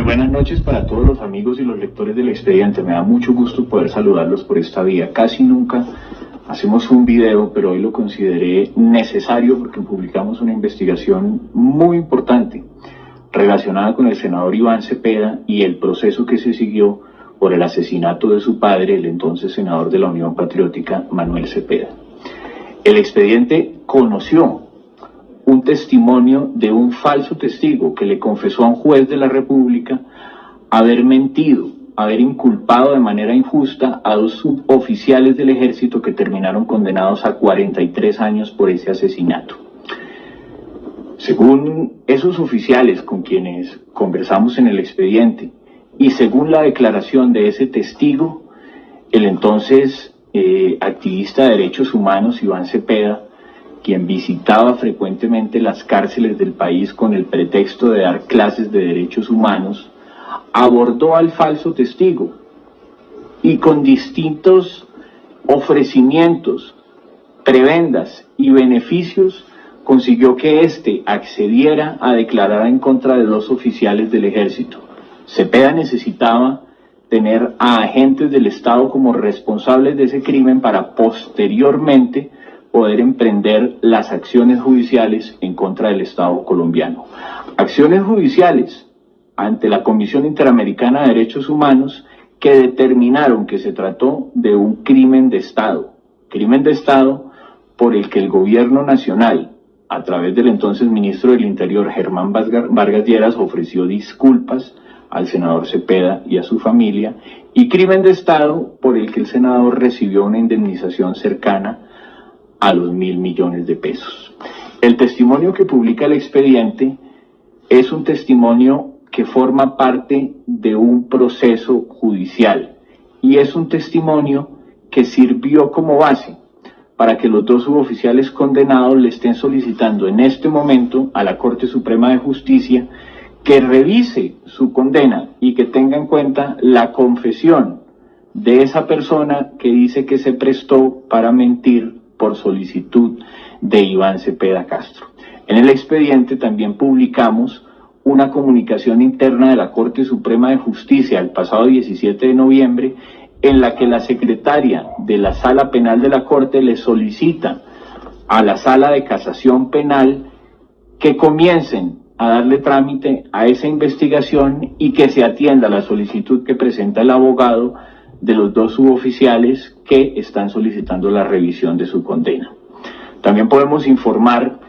buenas noches para todos los amigos y los lectores del expediente. Me da mucho gusto poder saludarlos por esta vía. Casi nunca hacemos un video, pero hoy lo consideré necesario porque publicamos una investigación muy importante relacionada con el senador Iván Cepeda y el proceso que se siguió por el asesinato de su padre, el entonces senador de la Unión Patriótica, Manuel Cepeda. El expediente conoció un testimonio de un falso testigo que le confesó a un juez de la República haber mentido, haber inculpado de manera injusta a dos suboficiales del ejército que terminaron condenados a 43 años por ese asesinato. Según esos oficiales con quienes conversamos en el expediente y según la declaración de ese testigo, el entonces activista de derechos humanos Iván Cepeda, quien visitaba frecuentemente las cárceles del país con el pretexto de dar clases de derechos humanos, abordó al falso testigo y con distintos ofrecimientos, prebendas y beneficios consiguió que éste accediera a declarar en contra de dos oficiales del ejército. Cepeda necesitaba tener a agentes del Estado como responsables de ese crimen para posteriormente poder emprender las acciones judiciales en contra del Estado colombiano. Acciones judiciales ante la Comisión Interamericana de Derechos Humanos que determinaron que se trató de un crimen de Estado por el que el gobierno nacional, a través del entonces ministro del Interior, Germán Vargas Lleras, ofreció disculpas al senador Cepeda y a su familia, y crimen de Estado por el que el senador recibió una indemnización cercana a los 1.000 millones de pesos. El testimonio que publica el expediente es un testimonio que forma parte de un proceso judicial y es un testimonio que sirvió como base para que los dos suboficiales condenados le estén solicitando en este momento a la Corte Suprema de Justicia que revise su condena y que tenga en cuenta la confesión de esa persona que dice que se prestó para mentir por solicitud de Iván Cepeda Castro. En el expediente también publicamos una comunicación interna de la Corte Suprema de Justicia el pasado 17 de noviembre en la que la secretaria de la Sala Penal de la Corte le solicita a la Sala de Casación Penal que comiencen a darle trámite a esa investigación y que se atienda la solicitud que presenta el abogado de los dos suboficiales que están solicitando la revisión de su condena. También podemos informar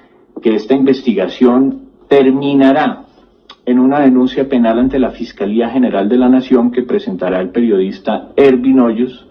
que esta investigación terminará en una denuncia penal ante la Fiscalía General de la Nación que presentará el periodista Ervin Hoyos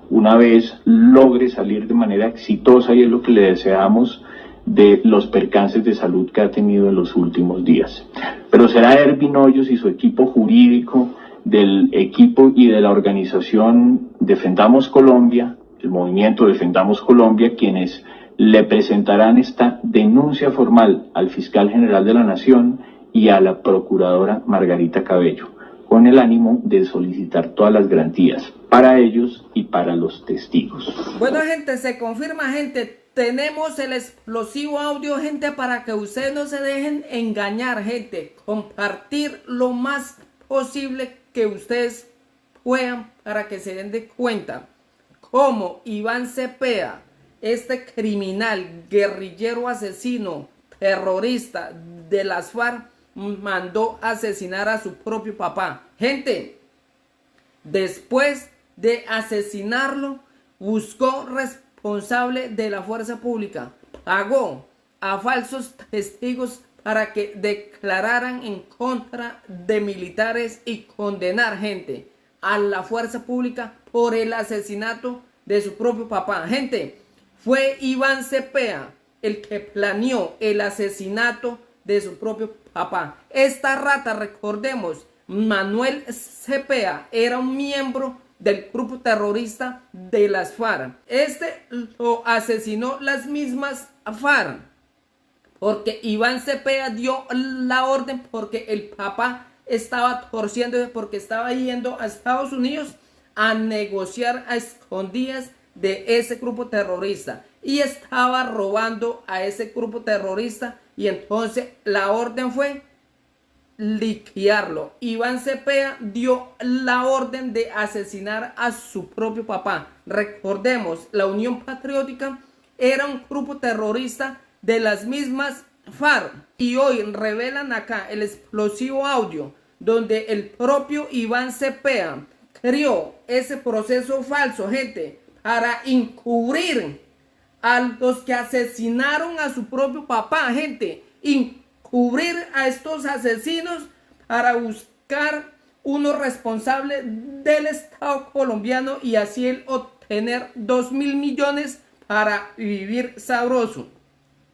una vez logre salir de manera exitosa, y es lo que le deseamos, de los percances de salud que ha tenido en los últimos días. Pero será Ervin Hoyos y su equipo jurídico del equipo y de la organización Defendamos Colombia, el movimiento Defendamos Colombia, quienes le presentarán esta denuncia formal al fiscal general de la Nación y a la procuradora Margarita Cabello, con el ánimo de solicitar todas las garantías para ellos y para los testigos. Bueno, gente, se confirma, gente, tenemos el explosivo audio, gente, para que ustedes no se dejen engañar, gente. Compartir lo más posible que ustedes puedan para que se den de cuenta cómo Iván Cepeda, este criminal, guerrillero, asesino, terrorista de las FARC, mandó asesinar a su propio papá. Gente, después de asesinarlo, buscó responsable de la fuerza pública, pagó a falsos testigos para que declararan en contra de militares y condenar, gente, a la fuerza pública por el asesinato de su propio papá. Gente, fue Iván Cepeda el que planeó el asesinato de su propio papá. Esta rata, recordemos, Manuel Cepeda, era un miembro del grupo terrorista de las FARC. Este lo asesinó las mismas FARC, porque Iván Cepeda dio la orden, porque el papá estaba torciéndose, porque estaba yendo a Estados Unidos a negociar a escondidas de ese grupo terrorista y estaba robando a ese grupo terrorista, y entonces la orden fue liquidarlo. Iván Cepeda dio la orden de asesinar a su propio papá. Recordemos, la Unión Patriótica era un grupo terrorista de las mismas FARC, y hoy revelan acá el explosivo audio donde el propio Iván Cepeda creó ese proceso falso, gente, para encubrir a los que asesinaron a su propio papá, gente, encubrir a estos asesinos para buscar unos responsables del Estado colombiano y así él obtener 2.000 millones para vivir sabroso.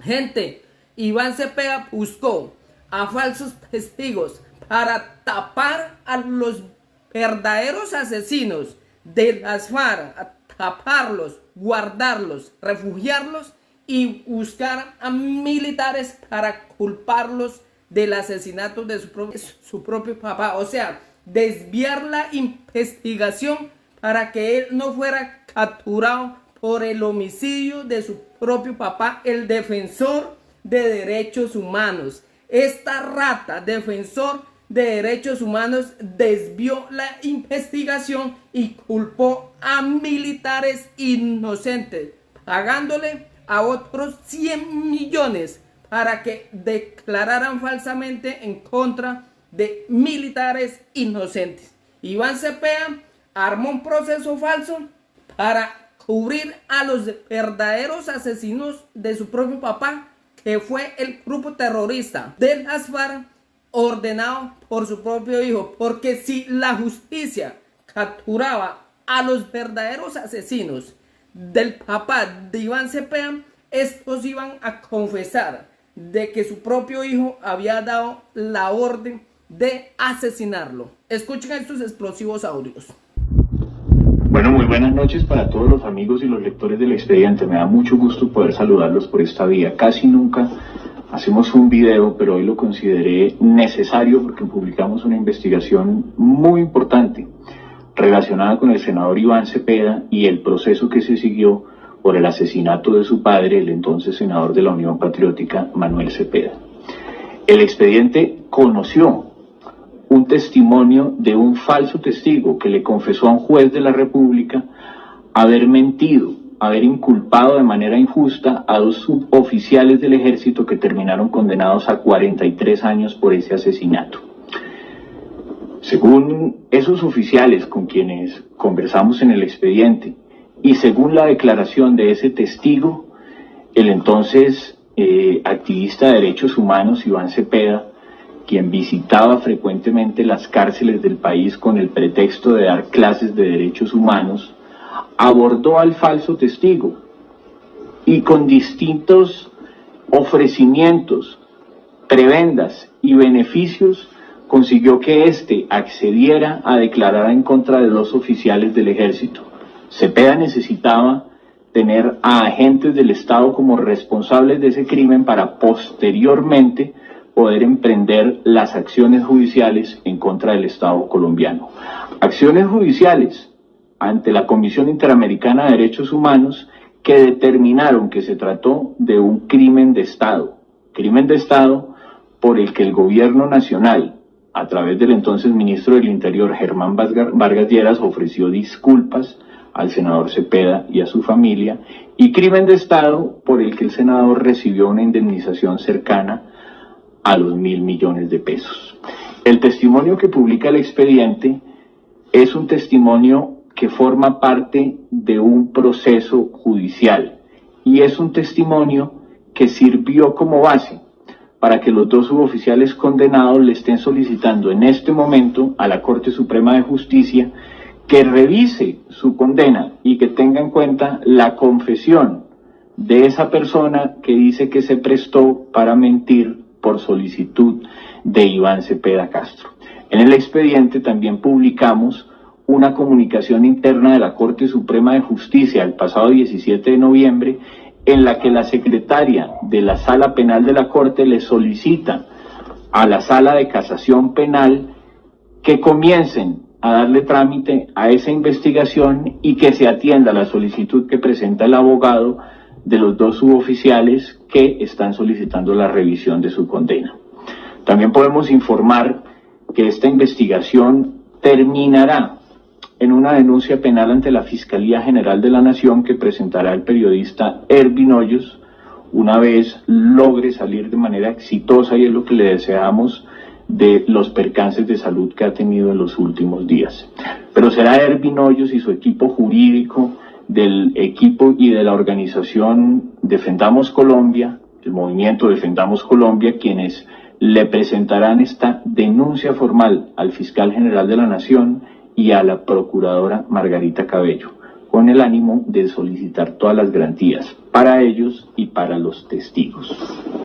Gente, Iván Cepeda buscó a falsos testigos para tapar a los verdaderos asesinos de las FARC, a taparlos, guardarlos, refugiarlos y buscar a militares para culparlos del asesinato de su propio papá. O sea, desviar la investigación para que él no fuera capturado por el homicidio de su propio papá, el defensor de derechos humanos. Esta rata, defensor de derechos humanos, desvió la investigación y culpó a militares inocentes, pagándole a otros 100 millones para que declararan falsamente en contra de militares inocentes. Iván Cepeda armó un proceso falso para cubrir a los verdaderos asesinos de su propio papá, que fue el grupo terrorista de las FARC, ordenado por su propio hijo. Porque si la justicia capturaba a los verdaderos asesinos del papá de Iván Cepeda, estos iban a confesar de que su propio hijo había dado la orden de asesinarlo. Escuchen estos explosivos audios. Bueno, muy buenas noches para todos los amigos y los lectores del expediente. Me da mucho gusto poder saludarlos por esta vía. Casi nunca hacemos un video, pero hoy lo consideré necesario porque publicamos una investigación muy importante relacionada con el senador Iván Cepeda y el proceso que se siguió por el asesinato de su padre, el entonces senador de la Unión Patriótica, Manuel Cepeda. El expediente conoció un testimonio de un falso testigo que le confesó a un juez de la República haber mentido, haber inculpado de manera injusta a 2 suboficiales del ejército que terminaron condenados a 43 años por ese asesinato. Según esos oficiales con quienes conversamos en el expediente y según la declaración de ese testigo, el entonces activista de derechos humanos Iván Cepeda, quien visitaba frecuentemente las cárceles del país con el pretexto de dar clases de derechos humanos, abordó al falso testigo y con distintos ofrecimientos, prebendas y beneficios consiguió que éste accediera a declarar en contra de 2 oficiales del ejército. Cepeda necesitaba tener a agentes del Estado como responsables de ese crimen para posteriormente poder emprender las acciones judiciales en contra del Estado colombiano. Acciones judiciales ante la Comisión Interamericana de Derechos Humanos que determinaron que se trató de un crimen de Estado por el que el gobierno nacional, a través del entonces ministro del Interior Germán Vargas Lleras, ofreció disculpas al senador Cepeda y a su familia, y crimen de Estado por el que el senador recibió una indemnización cercana a los 1.000 millones de pesos. El testimonio que publica el expediente es un testimonio que forma parte de un proceso judicial y es un testimonio que sirvió como base para que los 2 suboficiales condenados le estén solicitando en este momento a la Corte Suprema de Justicia que revise su condena y que tenga en cuenta la confesión de esa persona que dice que se prestó para mentir por solicitud de Iván Cepeda Castro. En el expediente también publicamos una comunicación interna de la Corte Suprema de Justicia el pasado 17 de noviembre, en la que la secretaria de la Sala Penal de la Corte le solicita a la Sala de Casación Penal que comiencen a darle trámite a esa investigación y que se atienda la solicitud que presenta el abogado de los 2 suboficiales que están solicitando la revisión de su condena. También podemos informar que esta investigación terminará en una denuncia penal ante la Fiscalía General de la Nación que presentará el periodista Ervin Hoyos una vez logre salir de manera exitosa, y es lo que le deseamos, de los percances de salud que ha tenido en los últimos días. Pero será Ervin Hoyos y su equipo jurídico del equipo y de la organización Defendamos Colombia, el movimiento Defendamos Colombia, quienes le presentarán esta denuncia formal al fiscal general de la Nación y a la procuradora Margarita Cabello, con el ánimo de solicitar todas las garantías para ellos y para los testigos.